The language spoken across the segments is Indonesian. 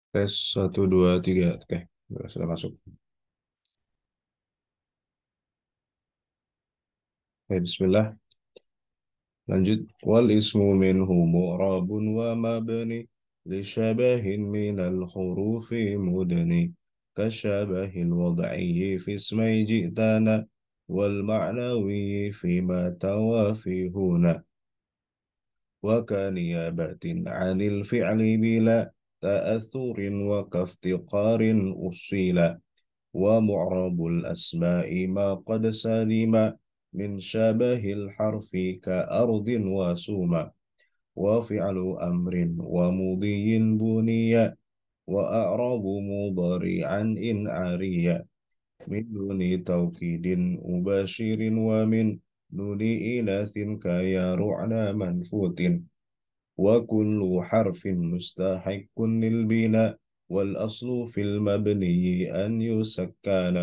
Tes satu dua tiga. Oke, sudah masuk. Oke, Bismillah. Lanjut. Wal ismu minhu mu'rabun wa mabni li syabahin minal hurufi mudni kashabahil wad'i fi ismai ji'tana wal ma'nawi fi ma tawafi huna wa kaniyabatin 'anil fi'li bila ta'athurin wa kaftiqarin usila ومعرب الأسماء ما قد سلم من شبه الحرف كأرض وسوما وفعل أمر ومضي بني وأعرب مضارعا إن عريا من دون توكيد مباشر ومن دون إناث كيرعن منفوت وكل حرف مستحق للبناء والأصل في المبني أن يسكن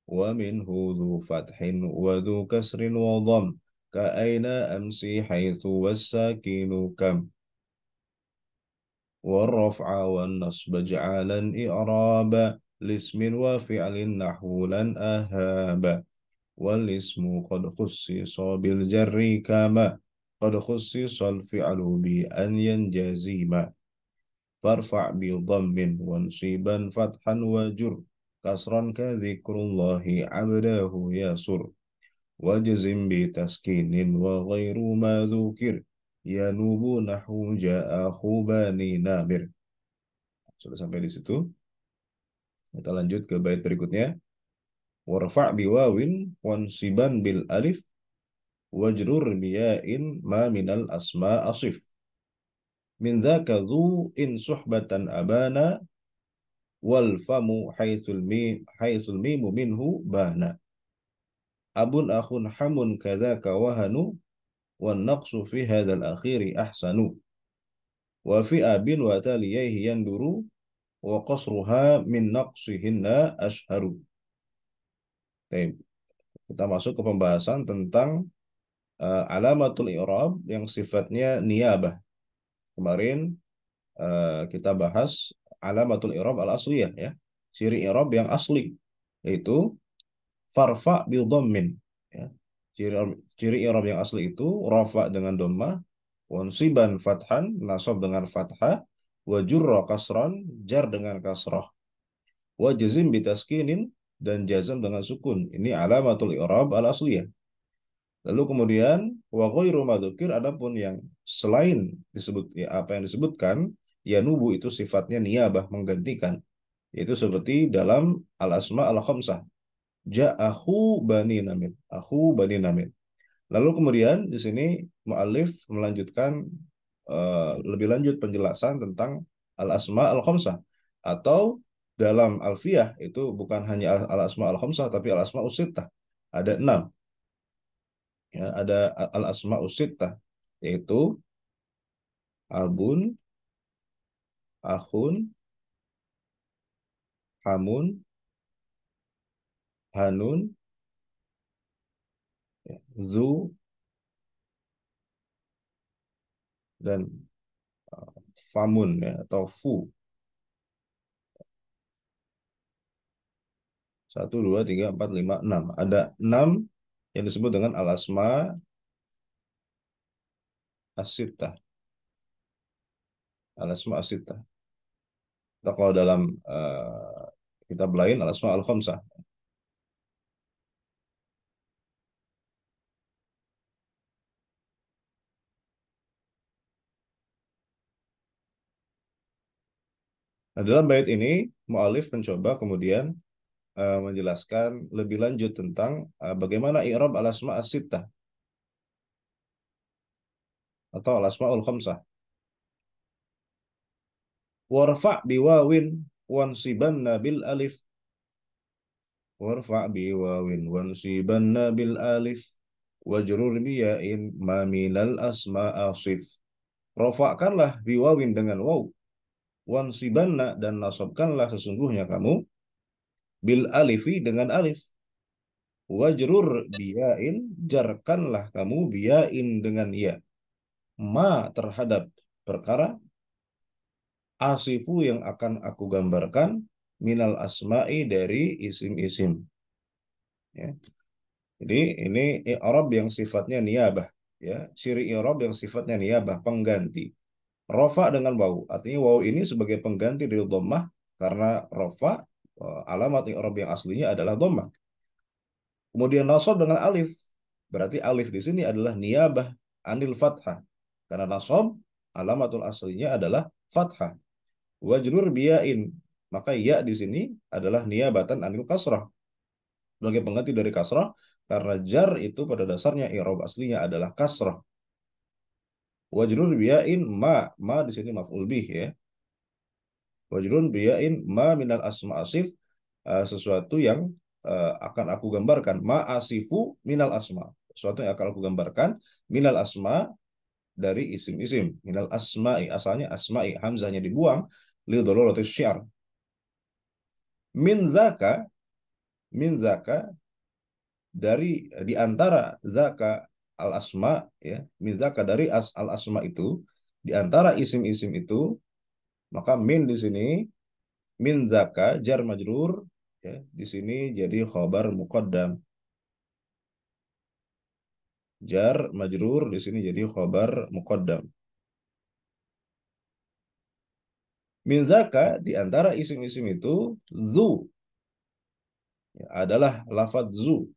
ومنه ذو فتح وذو كسر وضم كأين أمسي حيث والساكن كم والرفع والنصب جعلا إعرابا لاسم وفعل نحو لن أهاب والاسم قد خصص بالجر كما قد خصص الفعل بأن ينجزم فارفع بضم وانصبا فتحا وجر كسرا كذكر الله عبده يسر وجزم بتسكين وغير ما ذكر ينوب نحو جاء بني نامر. Sudah sampai di situ. Kita lanjut ke bait berikutnya. Warfa' biwawin wansiban bil alif wajrur biyain ma minal asma asif min dzaka dzu in suhbatan abana wal famu haitsul mimu minhu bana abun akhun hamun kadzaka wahanu wan naqsu fi hadzal akhiri ahsanu wa fi abin wa taliyaihi yanduru wa qasruha min naqsihinna ashharu. Baik, kita masuk ke pembahasan tentang alamatul i'rab yang sifatnya niyabah. Kemarin kita bahas alamatul i'rab al-asliyah ya. Ciri i'rab yang asli yaitu farfa bi dhammin ya. Ciri ciri i'rab yang asli itu rafa dengan dhammah, wansiban fathan, nasab dengan fathah, wa jurra kasran, jar dengan kasrah, wa jazim bitaskinin dan jazam dengan sukun. Ini alamatul i'rab al asliyah. Lalu kemudian wa ghairu madzukir adapun yang selain disebut ya, apa yang disebutkan ya nubu itu sifatnya niyabah menggantikan. Yaitu seperti dalam al asma al khamsah. Ja'ahu bani namir. Aku bani namir. Lalu kemudian di sini mu'allif melanjutkan lebih lanjut penjelasan tentang al-asma al-khamsah atau dalam alfiyah itu bukan hanya al-asma al-khamsah tapi al-asma usittah. Ada 6 ya, ada al-asma usittah yaitu abun, akhun, hamun, hanun, ya, zu dan famun ya, atau fu. Satu, dua, tiga, empat, lima, enam. Ada 6 yang disebut dengan al-asma as-sittah. Al-asma as-sittah. Atau kalau dalam kitab lain al-asma al-khamsah. Nah, dalam bait ini mu'alif mencoba kemudian menjelaskan lebih lanjut tentang bagaimana i'rab al-asma as-sittah atau al-asmaul khamsah. Warfa' biwawin wansibanna bil alif. Warfa' biwawin wansibanna bil alif wajrur biya'in ma minal asma asif. Rofakkanlah biwawin dengan waw, wansibanna dan nasabkanlah sesungguhnya kamu bil alifi dengan alif. Wajrur biyain, jarkanlah kamu biyain dengan ya. Ma terhadap perkara asifu yang akan aku gambarkan minal asma'i dari isim-isim. Ya. Jadi ini i'rab yang sifatnya niyabah. Ya, ciri i'rab yang sifatnya niyabah, pengganti. Rofa dengan wawu. Artinya wawu ini sebagai pengganti dari dhammah karena rofa alamat i'rab yang aslinya adalah dhammah. Kemudian nasab dengan alif. Berarti alif di sini adalah niyabah anil fathah. Karena nasab alamatul aslinya adalah fathah. Wajrur biyain. Maka ya di sini adalah niyabatan anil kasrah. Sebagai pengganti dari kasrah. Karena jar itu pada dasarnya i'rab aslinya adalah kasrah. Wajrur biyain ma. Ma di sini maf'ul bih ya. Wajrun biyain ma minal asma asif, sesuatu yang akan aku gambarkan. Ma asifu minal asma. Sesuatu yang akan aku gambarkan minal asma dari isim-isim. Minal asma'i. Asalnya asma'i. Hamzahnya dibuang. Li dhalalatis syiar. Min zaka. Min zaka. Dari di antara zaka al asma ya. Min zaka dari al asma itu. Di antara isim-isim itu. Maka min di sini min zaka jar majrur ya di sini jadi khobar muqaddam. Jar majrur di sini jadi khobar muqaddam. Min zaka di antara isim-isim itu zu ya, adalah lafadz zu.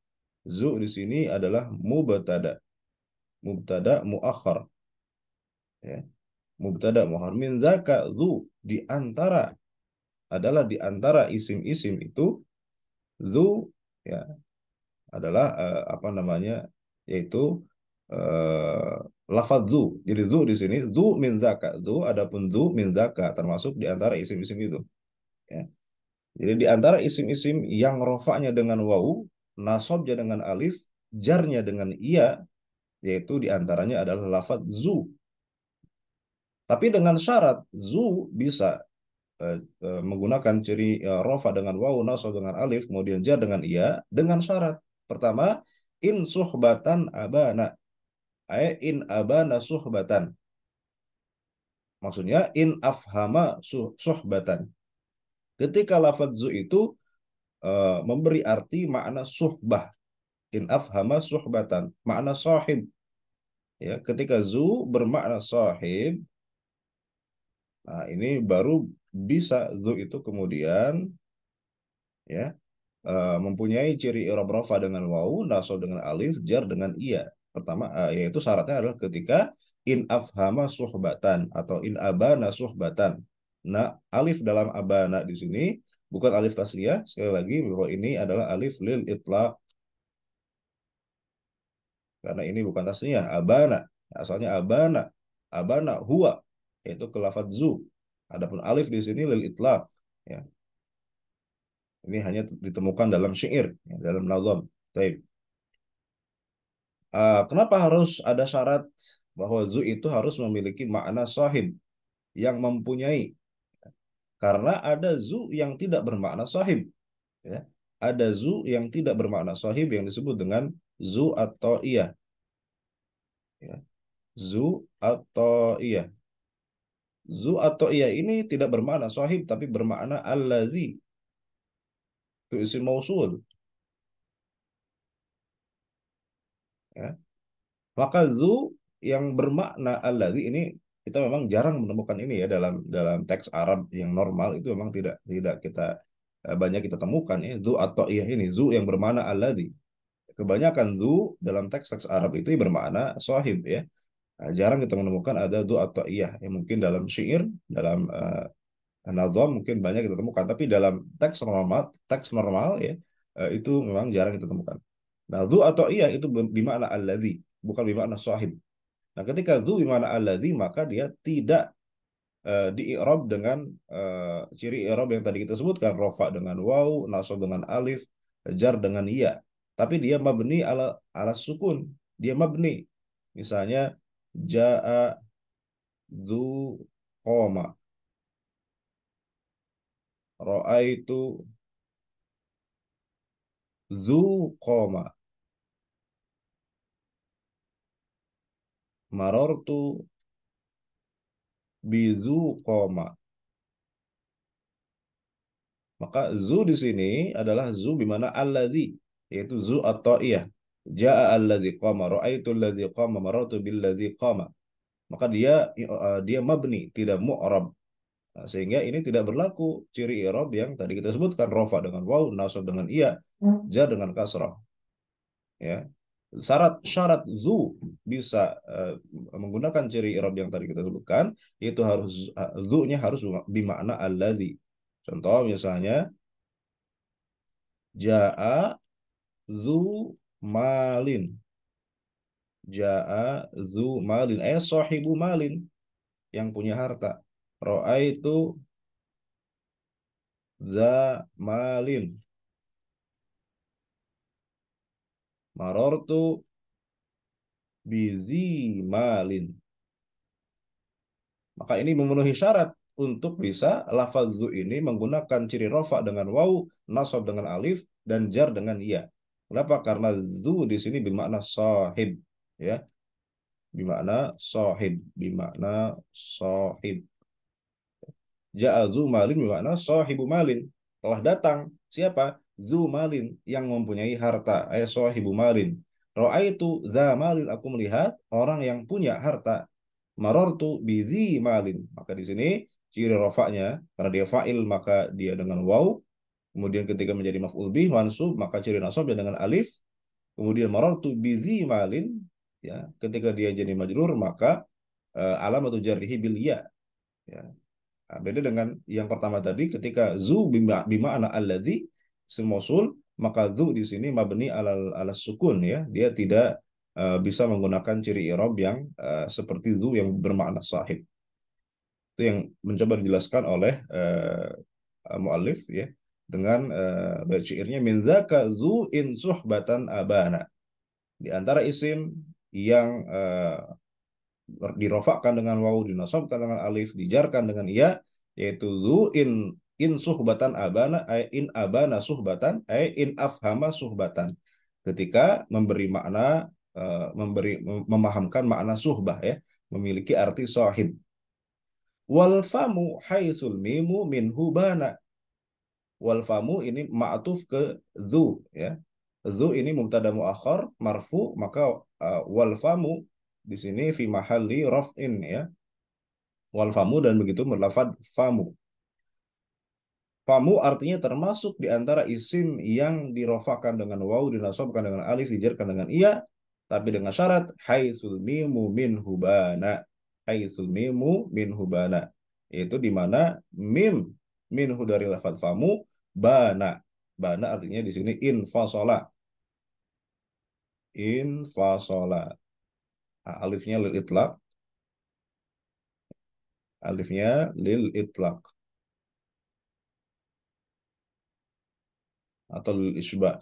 Zu di sini adalah mubtada. Mubtada muakhar ya. Mubtada muakhar. Min zaka zu di antara adalah di antara isim-isim itu zu ya adalah apa namanya yaitu uh, lafaz zu. Jadi zu di sini zu min zaka. Zu adapun zu min zaka termasuk di antara isim-isim itu. Ya. Jadi di antara isim-isim yang rofaknya dengan wawu, nasabnya dengan alif, jarnya dengan iya, yaitu di antaranya adalah lafaz zu. Tapi dengan syarat zu bisa menggunakan ciri rofa dengan wawu, nasab dengan alif, kemudian jar dengan iya, dengan syarat. Pertama, in suhbatan abana. In abana suhbatan. Maksudnya in afhama suhbatan. Ketika lafadz zu itu memberi arti makna suhbah. In afhama suhbatan. Makna sahib. Ya, ketika zu bermakna sahib, nah ini baru bisa zu itu kemudian ya mempunyai ciri i'rab rafa dengan wawu, nasab dengan alif, jar dengan iya. Pertama yaitu syaratnya adalah ketika in afhama suhbatan atau in abana suhbatan. Nah, alif dalam abana di sini bukan alif tasliyah, sekali lagi bahwa ini adalah alif lil itlaq karena ini bukan tasliyah, abana. Asalnya abana. Abana huwa yaitu ke lafadz zu. Adapun alif di sini lil itlaq ya. Ini hanya ditemukan dalam syair, ya, dalam nazam. Baik. Kenapa harus ada syarat bahwa zu itu harus memiliki makna sahib yang mempunyai? Karena ada zu yang tidak bermakna sahib. Ya. Ada zu yang tidak bermakna sahib yang disebut dengan zu atau iya. Ya. Zu atau iya. Zu atau iya ini tidak bermakna sahib tapi bermakna alladzi. Itu isim mausul. Ya. Maka zu yang bermakna alladzi ini kita memang jarang menemukan ini ya dalam dalam teks Arab yang normal itu memang tidak kita banyak kita temukan ya zu atau iya ini zu yang bermakna alladzi. Kebanyakan zu dalam teks-teks Arab itu bermakna sahib ya. Nah, jarang kita menemukan ada zu atau iya yang mungkin dalam syair, dalam nazam mungkin banyak kita temukan tapi dalam teks normal ya itu memang jarang kita temukan. Nah, zu atau iya itu bermakna alladzi, bukan bermakna sahib. Nah, ketika dzu bimana alladzi maka dia tidak di-i'rab dengan ciri i'rab yang tadi kita sebutkan rofa dengan waw, nasab dengan alif, jar dengan iya. Tapi dia mabni ala sukun. Dia mabni. Misalnya jaa dzu qoma. Ra'aitu dzu qoma. Marartu bi dzu qoma. Maka zu di sini adalah zu bimana alladzi, yaitu zu at-ta'iyah. Ja'a alladzi qama, ra'aitu alladzi qama, marartu billadzi qama. Maka dia mabni, tidak mu'rab. Nah, sehingga ini tidak berlaku ciri i'rab yang tadi kita sebutkan, rofa dengan waw, nasab dengan iya, jar dengan kasrah. Ya, syarat zu bisa menggunakan ciri i'rab yang tadi kita sebutkan, itu harus zu-nya harus bimakna alladzi. Contoh misalnya jaa zu malin. Jaa zu malin. Sahibu malin. Yang punya harta. Ra'aitu za malin. Marortu bizi malin. Maka ini memenuhi syarat untuk bisa lafaz zu ini menggunakan ciri rofa dengan waw, nasab dengan alif, dan jar dengan ya. Kenapa? Karena zu di sini bermakna sahib. Ya, bermakna sahib. Bermakna sahib. Ja'a zu malin bermakna sahibu malin. Telah datang. Siapa? Zu malin. Yang mempunyai harta. Sahibu malin. Ra'aitu za malin. Aku melihat orang yang punya harta. Marortu bidhi malin. Maka di sini ciri rofaknya, karena dia fa'il maka dia dengan waw. Kemudian ketika menjadi maf'ul bih mansub maka ciri nasabnya dengan alif. Kemudian marortu bidhi malin, ya, ketika dia jadi majrur maka alamatu jarrihi bil ya. Ya. Nah, beda dengan yang pertama tadi, ketika zu bima ana alladzi isim mausul, maka zu di sini mabni ala sukun, ya. Dia tidak bisa menggunakan ciri i'rab yang seperti zu yang bermakna sahib. Itu yang mencoba dijelaskan oleh muallif, ya, dengan bait syairnya min zaka zu in suhbatan abana. Di antara isim yang dirofakkan dengan waw, dinasobkan dengan alif, dijarkan dengan iya, yaitu zu in suhbatan abana, in abana suhbatan, in afhama suhbatan. Ketika memberi makna, memahamkan makna suhbah, ya, memiliki arti sahib. Wal famu haitsul mimu minhu bana. Wal famu ini ma'tuf ke zu, ya. Zu ini mubtada muakhar marfu, maka wal famu di sini fi mahalli raf'in, ya. Wal famu, dan begitu berlafad famu. Famu artinya termasuk di antara isim yang dirofakan dengan waw, dinasobkan dengan alif, dijarkan dengan iya, tapi dengan syarat haitsul mimu min hubana. Haitsul mimu min hubana. Yaitu di mana mim minhu dari lafad famu, bana. Bana artinya di sini infasola. Infasola. Nah, alifnya lil itlaq. Alifnya lil itlaq atau lil isbah.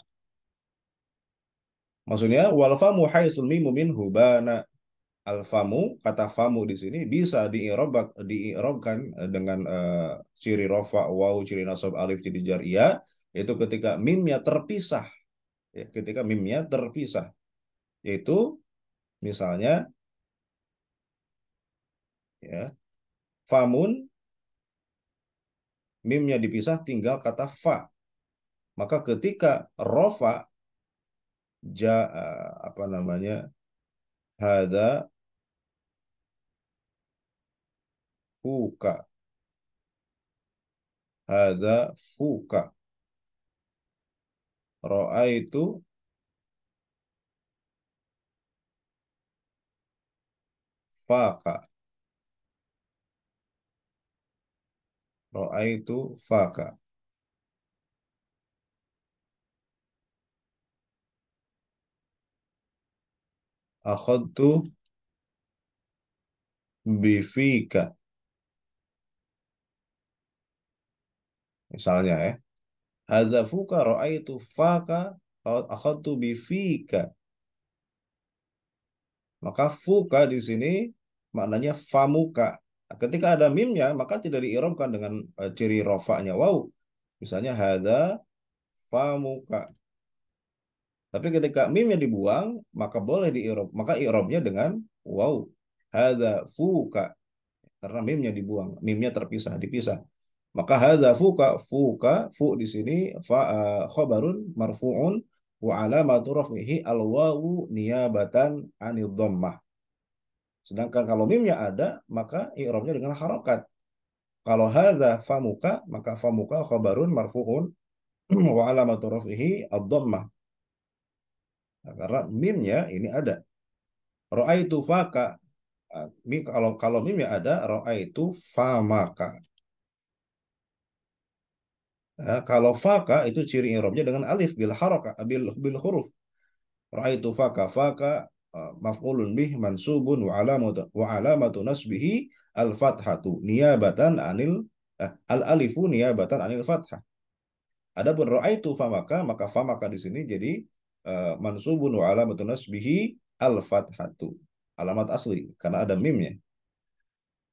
Maksudnya wal famu haitsul mimu minhu bana. Al famu, kata famu di sini bisa diirobkan dengan ciri rofa, waw, ciri nasab, alif, ciri jar, iya, yaitu ketika mimnya terpisah, ya, ketika mimnya terpisah, yaitu misalnya, ya, famun, mimnya dipisah tinggal kata fa, maka ketika rofa apa namanya, hadza fuka, hadza fuka, roa itu faka, roa itu faka. Akhadtu bifika, misalnya, ya, hadza fuka raaitu faka akhadtu bifika. Maka fuka di sini maknanya famuka. Nah, ketika ada mimnya maka tidak diirobkan dengan ciri rofaknya waw. Misalnya hadza famuka. Tapi ketika mimnya dibuang maka boleh diirob, maka irobnya dengan waw. Hadza fuka, karena mimnya dibuang, mimnya terpisah, dipisah. Maka hadza fuka, fu di sini khabarun marfu'un wa alamatu raf'ihi al-wawu niyabatan anil dhammah. Sedangkan kalau mimnya ada, maka i'rabnya dengan harakat. Kalau hadza famuka, maka famuka khabarun marfu'un wa alamatu raf'ihi ad-dhammah. Nah, karena mimnya ini ada. Ra'aitu faka. Kalau mimnya ada, ra'aitu famaka. Nah, kalau faka itu ciri i'rabnya dengan alif bil haraka bil huruf. Ra'aitu faka faka maf'ulun bih mansubun wa alamatu nasbihi al fathatu niyabatan anil al alifu niyabatan anil fathah. Adapun ra'aitu famaka, maka famaka di sini jadi mansubun wa alamatu nasbihi al fathatu. Alamat asli karena ada mimnya.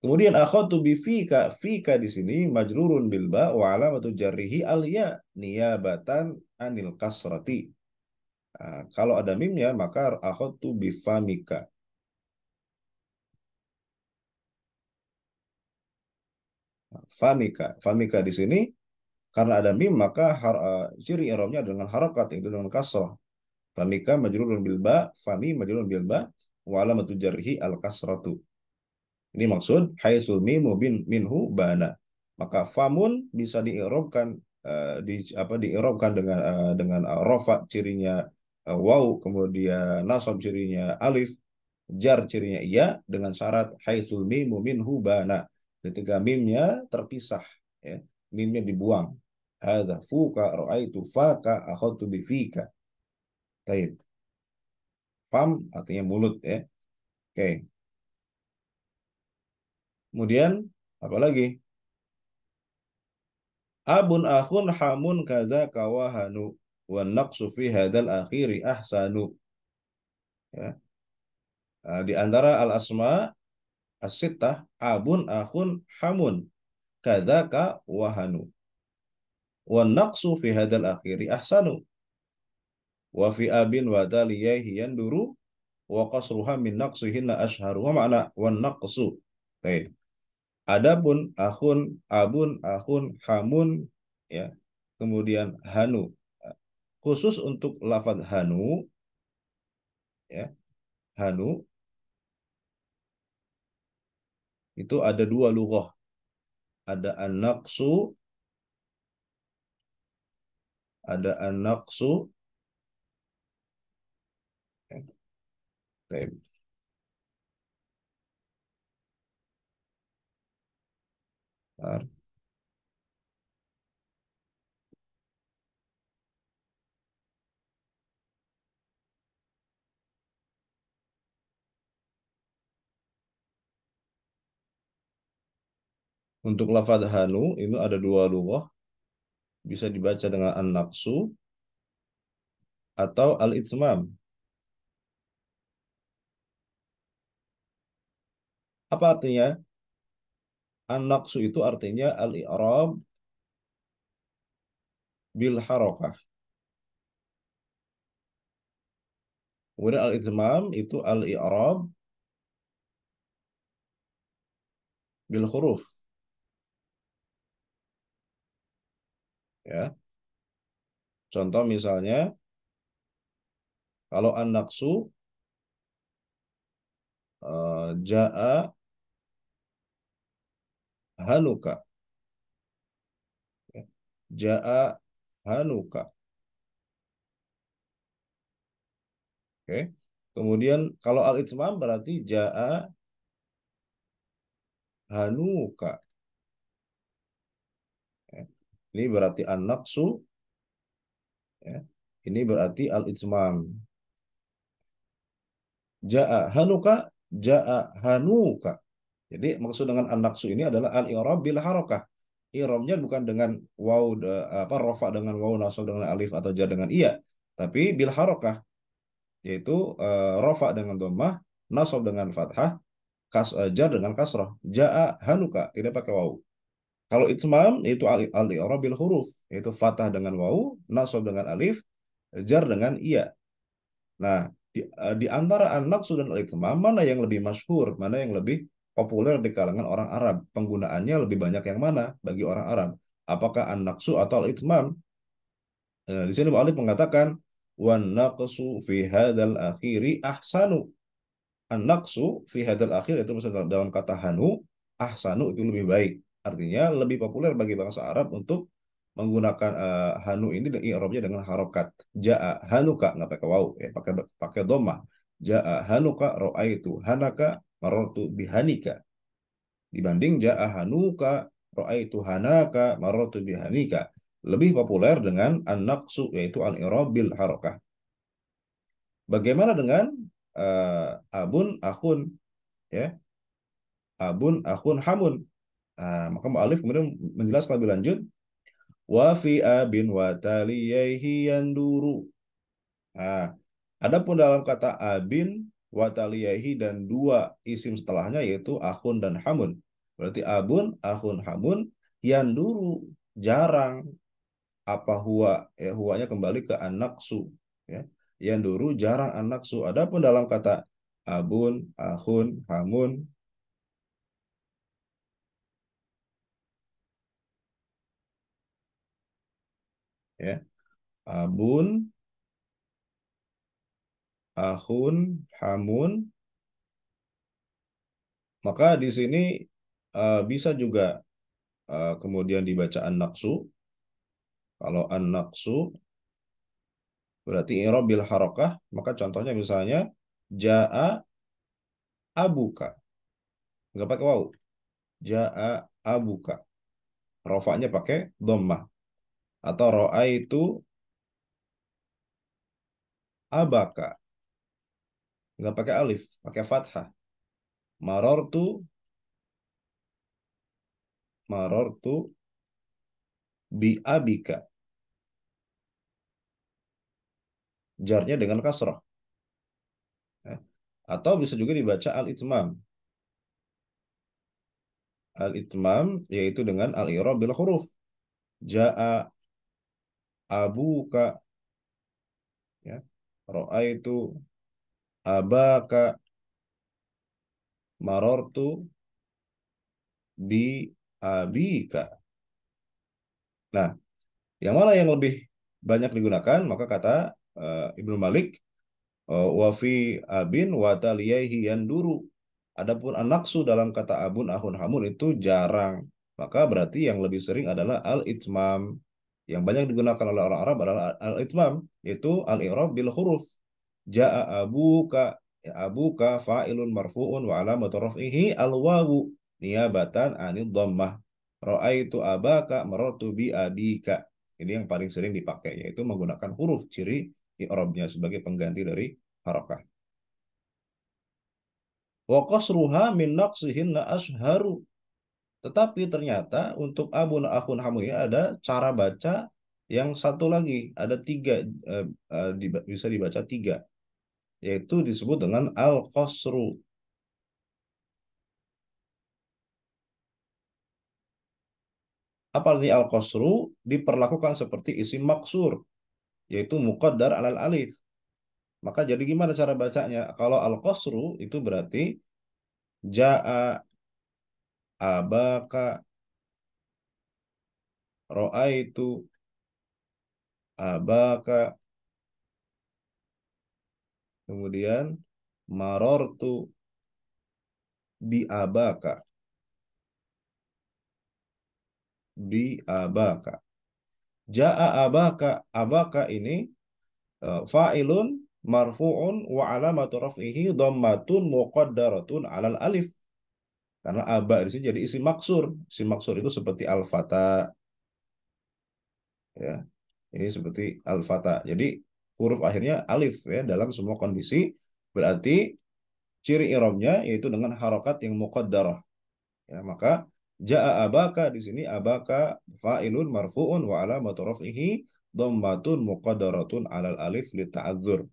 Kemudian akhadtu bi fika, fika di sini majrurun bil ba wa alamatu jarrihi al ya niyabatan anil kasrati. Nah, kalau ada mimnya maka akhadtu bi famika. Famika, famika di sini karena ada mim maka ciri i'rabnya dengan harakat itu dengan kasrah. Famika majrurun bil ba, fami majrurun bil ba wa alamatu jarrihi al kasratu. Ini maksud haitsul mimu minhu bana. Maka famun bisa diirobkan diirobkan dengan rofa cirinya waw, kemudian nasab cirinya alif, jar cirinya iya dengan syarat haitsul mimu minhu bana. Ketika mimnya terpisah, ya, mimnya dibuang. Hadza fuka ra'aitu faka akhadtu bi fika. Taib. Fam artinya mulut, ya. Oke. Kemudian apa lagi? Abun akhun hamun kaza kawahanu wan naqsu fi hadzal akhiri ahsanu. Ya. Nah, di antara al asma as-sittah abun akhun hamun kaza kawahanu wan naqsu fi hadzal akhiri ahsanu wa fi abin wa taliyaihi yanduru wa qasruha min naqsihinna ashharu. Wa makna wan naqsu. Baik. Adapun akhun, abun, akhun, hamun, ya. Kemudian hanu. Khusus untuk lafadz hanu, ya, hanu itu ada dua lughah. Ada an-naqsu, ada an-naqsu. Ya, baik. Bentar. Untuk lafadz hanu itu ada dua lughah, bisa dibaca dengan an-naqsu atau al-itmam. Apa artinya? An-naqsu itu artinya al-i'rab bil harakah. Kemudian al-itmam itu al-i'rab bil huruf. Ya. Contoh misalnya kalau an-naqsu jaa hanuka. Ya. Jaa hanuka. Oke. Kemudian kalau al-itmam berarti jaa hanuka. Ya. Ini berarti an-naqsu, ya. Ini berarti al-itmam. Jaa hanuka, jaa hanuka. Jadi maksud dengan an-naqsu ini adalah al-i'rab bil harakah. I'rabnya bukan dengan waw apa rafa dengan waw, nasab dengan alif atau jar dengan iya, tapi bil harakah, yaitu rafa dengan dhammah, nasab dengan fathah, jar dengan kasrah. Jaa hanuka tidak pakai waw. Kalau itmam itu al-i'rab bil huruf, yaitu fathah dengan waw, nasab dengan alif, jar dengan iya. Nah, di antara an-naqsu dan al-itmam mana yang lebih masyhur, mana yang lebih populer di kalangan orang Arab? Penggunaannya lebih banyak yang mana bagi orang Arab? Apakah an-naqsu atau al-itmam? Di sini mu'alif mengatakan wan naqsu fi hadzal akhiri ahsanu. An-naqsu fi hadzal akhir itu maksudnya dalam kata hanu, ahsanu itu lebih baik. Artinya lebih populer bagi bangsa Arab untuk menggunakan hanu ini dan i'rabnya dengan harokat. Ja'a hanuka nggak pakai waw ya, pakai pakai dhammah. Ja'a hanuka ra'aitu hanaka marartu bihanika. Dibanding ja'a hanuka ra'aitu hanaka marartu bihanika. Lebih populer dengan an-naqsu yaitu al-i'rab bil harokah. Bagaimana dengan abun akhun ya? Abun akhun hamun. Maka mu'alif kemudian menjelaskan lebih lanjut wa fi abin wa taliyaihi yanduru. Nah, adapun dalam kata abin wa taliyaihi dan dua isim setelahnya yaitu akhun dan hamun. Berarti abun, akhun, hamun, yanduru jarang. Apa huwa? Ya, huwanya kembali ke anaksu. Ya. Yanduru jarang anaksu. Adapun dalam kata abun, akhun, hamun, ya, abun, akhun, hamun, maka di sini bisa juga kemudian dibaca an-naqsu. Kalau an-naqsu berarti i'rab bil harakah, maka contohnya misalnya jaa abuka, nggak pakai waw. Jaa abuka. Rofaknya pakai dhammah. Atau roa itu abaka, nggak pakai alif, pakai fathah. Marortu, marortu bi abika. Jarnya dengan kasrah. Ya. Atau bisa juga dibaca al-itmam. Al-itmam yaitu dengan al-i'rab bil huruf. Jaa abuka, ya. Roa itu abaka, marortu bi abika. Nah, yang mana yang lebih banyak digunakan? Maka kata Ibnu Malik, wa fi abin wa taliyaihi yanduru. Adapun anaksu dalam kata abun, ahun, hamun itu jarang. Maka berarti yang lebih sering adalah al-itmam. Yang banyak digunakan oleh orang Arab adalah al-itmam, yaitu al-i'rab bil huruf. Ja'a abuka, ya, abuka fa'ilun marfu'un wa alamatu raf'ihi al-wawu niyabatan anid dhammah. Ra'aitu abaka marartu bi abika. Ini yang paling sering dipakai, yaitu menggunakan huruf ciri i'rabnya sebagai pengganti dari harakah. Wa qasruha min naqsihinna ashharu. Tetapi ternyata untuk abun akhun hamu ini ada cara baca yang satu lagi. Ada tiga, bisa dibaca tiga. Yaitu disebut dengan al-qasru. Apa artinya al-qasru? Diperlakukan seperti isim maksur. Yaitu muqaddar alal alif. Maka jadi gimana cara bacanya? Kalau al-qasru itu berarti ja'a abaka ro'aitu abaka, kemudian marortu bi abaka, bi abaka. Ja'a abaka, abaka ini fa'ilun marfu'un wa alamatu raf'ihi dhammatun muqaddaratun alal alif. Karena aba di sini jadi isim maksur. Isim maksur itu seperti al-fata, ya. Ini seperti al-fata. Jadi huruf akhirnya alif ya dalam semua kondisi. Berarti ciri i'rabnya yaitu dengan harokat yang muqaddarah. Ya, maka ja'a abaka di sini abaka fa'ilun marfu'un wa alamatu raf'ihi dhammatun muqaddaratun alal alif li ta'adzur.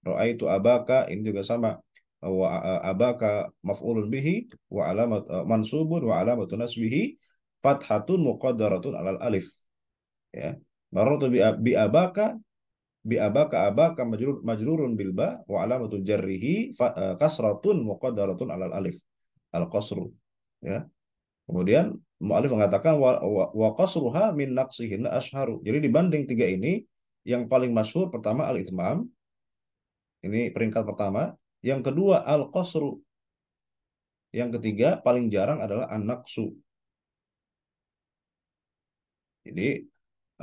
Ra'aitu abaka ini juga sama. Wa abaka maf'ulun bihi wa alamat mansubun wa alamatu nasbihi fathatun muqaddaratun alal alif. Ya. Marartu bi abaka, bi abaka abaka majrurun bil ba wa alamatu jarrihi kasratun muqaddaratun alal alif. Al qasru. Ya. Kemudian Mu'alif mengatakan wa qasruha min naqsihin asharu. Jadi dibanding tiga ini, yang paling masyhur pertama al-itmam, ini peringkat pertama. Yang kedua al-qasru. Yang ketiga paling jarang adalah an-naqsu. Jadi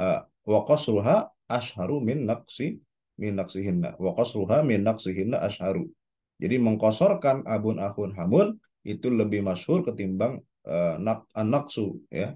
uh, wa qasruha asharu min naqsihinna. Wa qasruha min naqsihinna asharu. Jadi mengkosorkan abun akhun hamun itu lebih masyhur ketimbang an-naqsu, ya.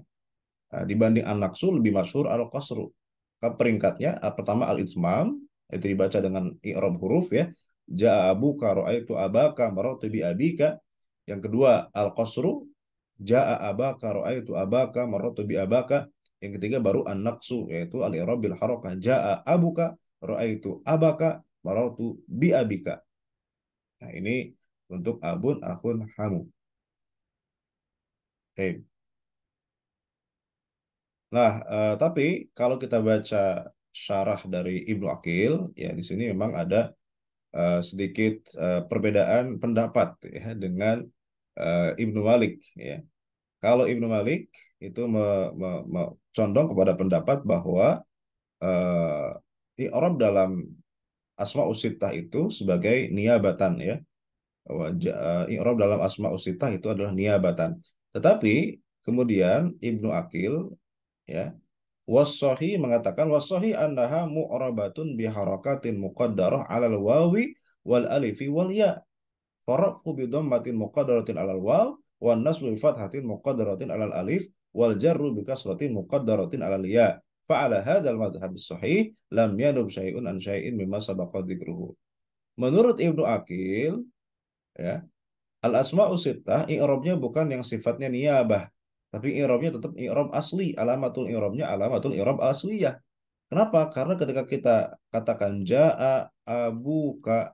Nah, dibanding an-naqsu lebih masyhur al-qasru. Peringkatnya pertama al-itmam, itu dibaca dengan i'rab huruf, ya. Ja'a abuka ra'aitu abaka marartu bi abika. Yang kedua al-qasru, ja'a abaka ra'aitu abaka marartu bi abaka. Yang ketiga baru an-naqsu, yaitu al-i'rab bil harakah. Ja'a abuka ra'aitu abaka marartu bi abika. Nah, ini untuk abun akhun hamu. Oke. Nah, tapi kalau kita baca syarah dari Ibnu Aqil, ya di sini memang ada sedikit perbedaan pendapat, ya, dengan Ibnu Malik, ya. Kalau Ibnu Malik itu condong kepada pendapat bahwa i'rab dalam Asmaus Sittah itu sebagai niabatan, ya. I'rab dalam Asmaus Sittah itu adalah niabatan. Tetapi kemudian Ibnu Aqil, ya, Wasohi mengatakan wasohi annaha mu'rabatun biharakatin muqaddarah alal wawi wal alifi wal ya. Farafu bi dhammatin muqaddaratin alal waw wan nasbu bi fathatin muqaddaratin alal alif wal jarru bi kasratin muqaddaratin alal ya. Fa'ala hadzal madhhab sahih lam yanub syai'un an syai'in mimma sabaqa dzikruhu. Menurut Ibnu Aqil, ya, al asma'u sittah i'rabnya bukan yang sifatnya niyabah, tapi i'rabnya tetap i'rab asli. Alamatul i'rabnya alamatul i'rab asliyah. Kenapa? Karena ketika kita katakan jaa abuka,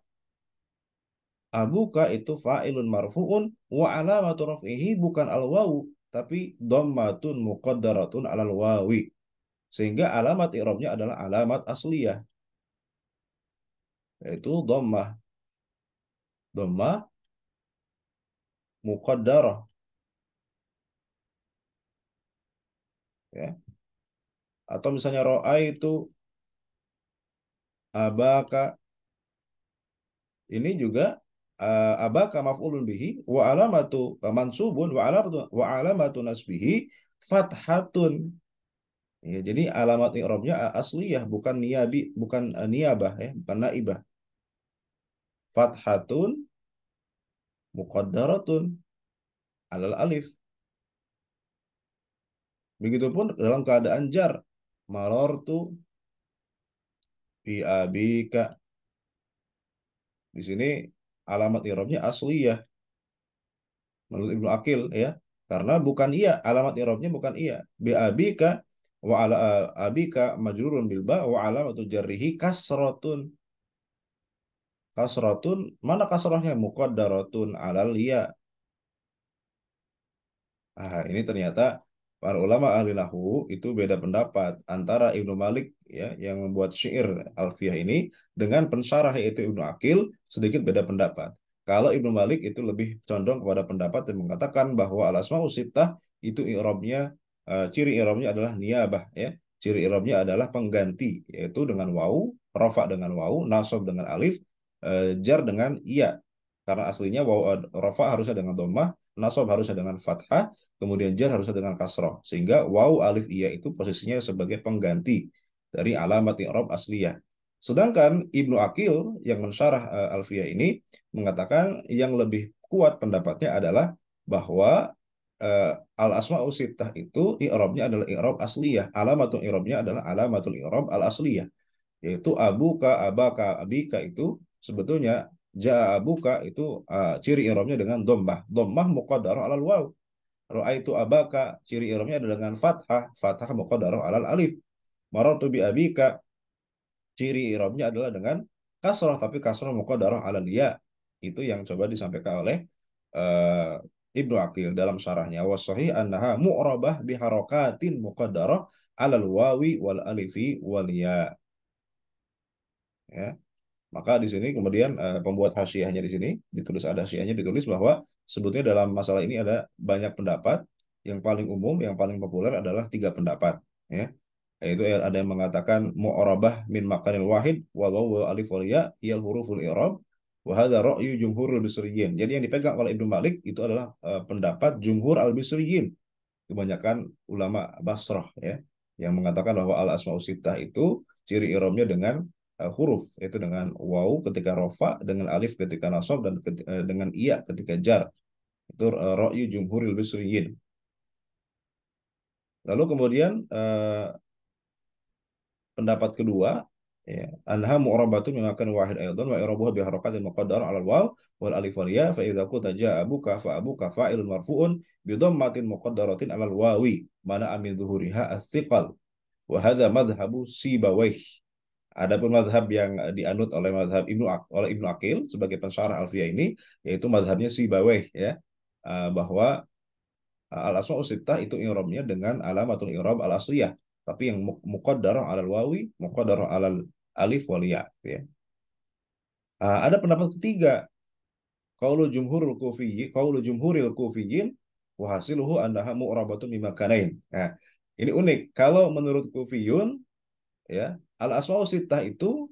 abuka itu fa'ilun marfu'un wa alamatu raf'ihi bukan al-wawu, tapi dhammatun muqaddaratun alal wawi. Sehingga alamat i'rabnya adalah alamat asliyah, yaitu dhammah, dhammah muqaddarah, ya. Atau misalnya ro'a itu abaka, ini juga abaka maf'ulun bihi wa alamatu mansubun wa alamatu nasbihi fathatun. Ya, jadi alamat i'rabnya asliyah, bukan niyabi, bukan niyabah, ya, bukan naibah. Fathatun muqaddaratun alal alif. Begitupun dalam keadaan jar. Marortu bi abika. Di sini alamat i'rabnya asliyah menurut Ibnu Akil, ya. Karena bukan iya, alamat i'rabnya bukan iya. Bi abika wa ala abika majrurun bil ba wa alamatu jarrihi kasratun. Kasratun, mana kasrahnya? Muqaddaratun alal ya. Ah, ini ternyata para ulama ahli nahwu itu beda pendapat antara Ibnu Malik, ya, yang membuat syair Alfiyah ini dengan pensyarah yaitu Ibnu Akil, sedikit beda pendapat. Kalau Ibnu Malik itu lebih condong kepada pendapat yang mengatakan bahwa al-asmaus sittah itu i'rabnya, ciri i'rabnya adalah niyabah, ya. Ciri i'rabnya adalah pengganti, yaitu dengan wau, rafa dengan wau, nasab dengan alif, jar dengan iya. Karena aslinya wau rafa harusnya dengan dhammah, nasab harusnya dengan fathah, kemudian jar harusnya dengan kasroh, sehingga waw alif iya itu posisinya sebagai pengganti dari alamat i'rab asliyah. Sedangkan Ibnu Akil yang mensyarah Alfiyah ini mengatakan yang lebih kuat pendapatnya adalah bahwa uh, al asmaul sittah itu i'rabnya adalah i'rab asliyah, alamatul i'rabnya adalah alamatul i'rab al asliyah, yaitu abuka, abaka, abika itu sebetulnya ja abuka itu ciri i'rabnya dengan dhammah, dhammah muqaddarah alal waw. Ra'aitu abaka, ciri i'rabnya adalah dengan fathah, fathah muqaddarah alal alif. Marartu bi abika, ciri i'rabnya adalah dengan kasrah, tapi kasrah muqaddarah alal ya. Itu yang coba disampaikan oleh uh, Ibnu Aqil dalam syarahnya. Wasahih annaha mu'rabah biharakatin muqaddarah alal wawi wal alifi wal ya. Ya. Maka di sini kemudian pembuat hasyiahnya di sini ditulis, ada hasyiahnya ditulis bahwa sebetulnya dalam masalah ini ada banyak pendapat yang paling umum, yang paling populer adalah tiga pendapat, ya. Yaitu ada yang mengatakan mu'arabah min makanil wahid walau wa alif wal ya hiyal huruful i'rab wa hadza ra'yu jumhurul bisriyin. Jadi yang dipegang oleh Ibnu Malik itu adalah pendapat jumhur al-bisriyin, kebanyakan ulama Basrah, ya, yang mengatakan bahwa al asmaus sittah itu ciri i'rabnya dengan huruf, itu dengan waw ketika rofa, dengan alif ketika nasab, dan dengan iya ketika jar. Itu ra'yu jumhuril bisriyin. Lalu kemudian pendapat kedua, ya, anha mu'rabatun memakan wahid aydan wa i'rabuha bi harakatin muqaddar 'ala al-waw wal alif wal ya fa idza qulta jaa abuka fa abuka fa'ilun marfu'un bi dhammatin muqaddaratin 'ala al-wawi mana amin dhuhuriha ats-thiqal wa hadza madhhabu Sibawayh. Adapun madhab yang dianut oleh madhab oleh Ibnu Aqil sebagai pensyarah Alfiyah ini, yaitu madhabnya Sibawayh, ya, bahwa al-asma'u sittah itu i'rabnya dengan alamatul i'rab al-asliyah, tapi yang muqaddarah 'alal wawi, muqaddarah 'alal alif wal ya, ya. Ada pendapat ketiga, qaulu jumhuril kufiyyin wa hasiluhu annaha mu'rabatun bimakanain. Nah, ini unik. Kalau menurut kufiyun, ya, al-asma'u sittah itu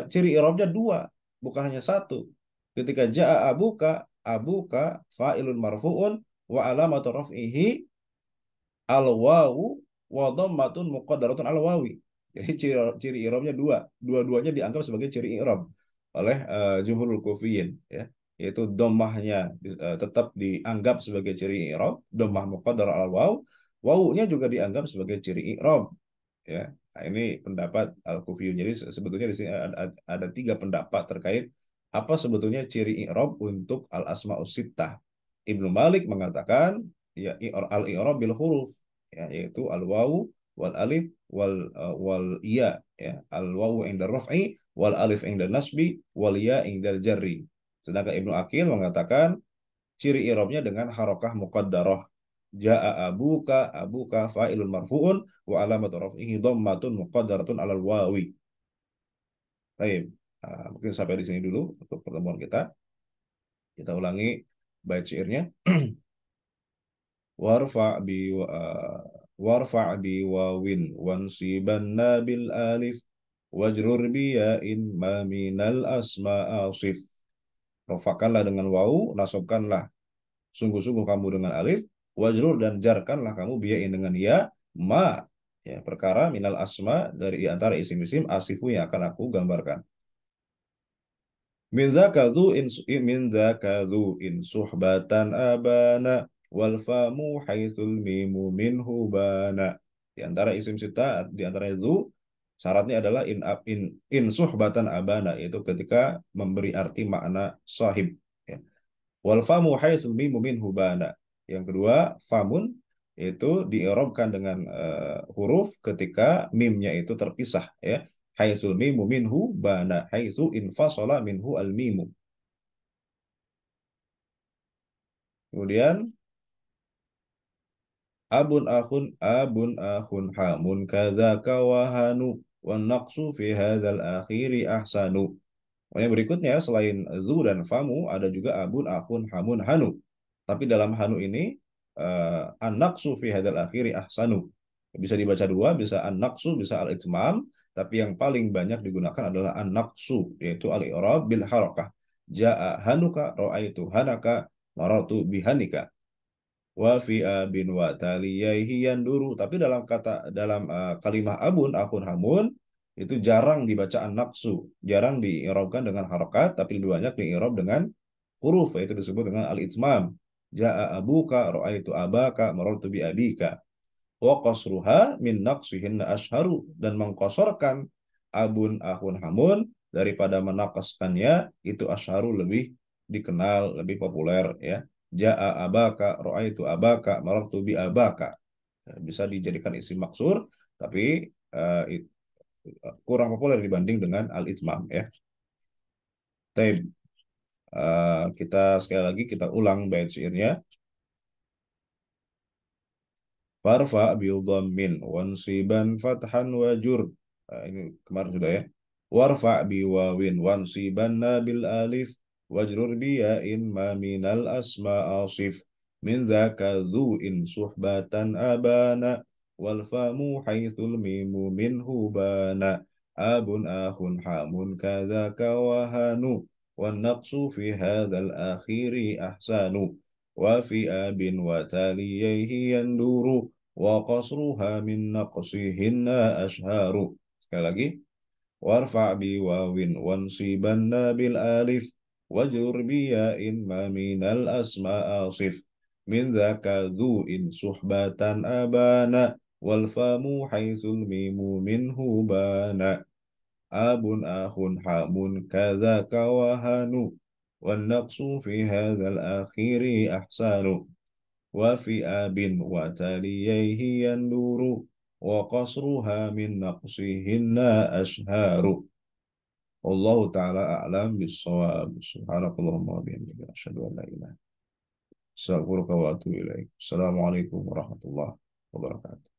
ciri i'rabnya dua, bukan hanya satu. Ketika jaa abuka, abuka fa'ilun marfu'un wa alamatu raf'ihi al wawu wa dhammatun muqaddaratun al wawi. Jadi ciri i'rabnya dua. Dua-duanya dianggap sebagai ciri i'rab oleh jumhurul kufiyin, ya. Yaitu dhammahnya tetap dianggap sebagai ciri i'rab, dhammah muqaddar al waw, wawunya juga dianggap sebagai ciri i'rab, ya. Nah, ini pendapat al-Kufiyun. Jadi sebetulnya di sini ada tiga pendapat terkait apa sebetulnya ciri i'rab untuk al-asmaus sittah. Ibnu Malik mengatakan, ya, al-i'rab bil huruf, ya, yaitu al-wawu wal alif wal ya, ya, al-wawu inda raf'i wal alif inda nasbi wal ya inda jarri. Sedangkan Ibnu Aqil mengatakan ciri i'rabnya dengan harokah muqaddarah. Ja'a abuka, abuka fa'ilun marfu'un wa alamatu raf'ihi dhammatun muqaddaratun 'alal wawi. Baik. Mungkin sampai di sini dulu untuk pertemuan kita. Kita ulangi bait syairnya. Warfa' bi warfa' bi wawin wansibanna bil alif wajrur bi ya'in ma minal asma'asif. Rofakanlah dengan wawu, nasabkanlah sungguh-sungguh kamu dengan alif, wajrur dan jarkanlah kamu biyain dengan ya, ma, ya, perkara minal asma dari antara isim-isim asifu yang akan aku gambarkan. Min dzakadhu in suhbatan abana wal famu haitsul mimu minhu bana. Di antara isim sita, di antara itu syaratnya adalah in suhbatan abana, yaitu ketika memberi arti makna sahib, ya. Wal famu haitsul mimu minhu bana. Yang kedua, famun itu diirobkan dengan huruf ketika mimnya itu terpisah, ya. Haitsul mimu minhu bana, haitsu infasala minhu al mimu. Kemudian abun akhun hamun kadzaka wahanu wan naqsu fi hadzal akhiri ahsanu. Yang berikutnya selain zu dan famu ada juga abun akhun hamun hanu. Tapi dalam hanu ini an-naqsu fi hadzal akhiri ahsanu. Bisa dibaca dua, bisa an-naqsu, bisa al-itmam, tapi yang paling banyak digunakan adalah an-naqsu, yaitu al-i'rab bil harakah. Ja'a hanuka ra'aitu hanaka marartu bihanika wa fi abin wa taliyaihi yanduru. Tapi dalam kalimah abun akun hamun itu jarang dibaca an-naqsu, jarang diirobkan dengan harokat, tapi lebih banyak diirob dengan huruf, yaitu disebut dengan al-itmam. Ja'a abuka ra'aitu abaka marartu bi abika. Wa qasruha min naqsihin asharu, dan mengkosorkan abun akun hamun daripada menakaskannya itu asharu lebih dikenal, lebih populer, ya. Ja'a abaka ra'aitu abaka marartu bi abaka. Bisa dijadikan isim maksur, tapi uh, kurang populer dibanding dengan al-itmam, ya. Taib. Kita sekali lagi kita ulang bait syairnya. Farfa bi dhammin wansiban fathan wajur. Ini kemarin sudah, ya. Warfa bi wawin wansiban bil alif wajrur bi ya'in ma minal asma asif. من ذاك ذو إن صحبة أبانا والفم حيث الميم منه بانا أب أخ حام كذاك وهن والنقص في هذا الأخير أحسن وفي أب وتاليه يندور وقصرها من نقصهن أشهار. Sekali lagi. وارفع بواو وانصبن بالآلف واجر بياء ما من الأسماء صف من ذاك ذو إن صحبة أبانا والفم حيث الميم منه بانا أب أخ حام كذاك وهن والنقص في هذا الأخير أحسن وفي أب وتاليه يندور وقصرها من نقصهن أشهار. والله تعالى أعلم بالصواب. سبحانك اللهم وبحمدك أشهد أن لا إله إلا أنت أستغفرك وأتوب إليك. السلام عليكم ورحمة الله وبركاته.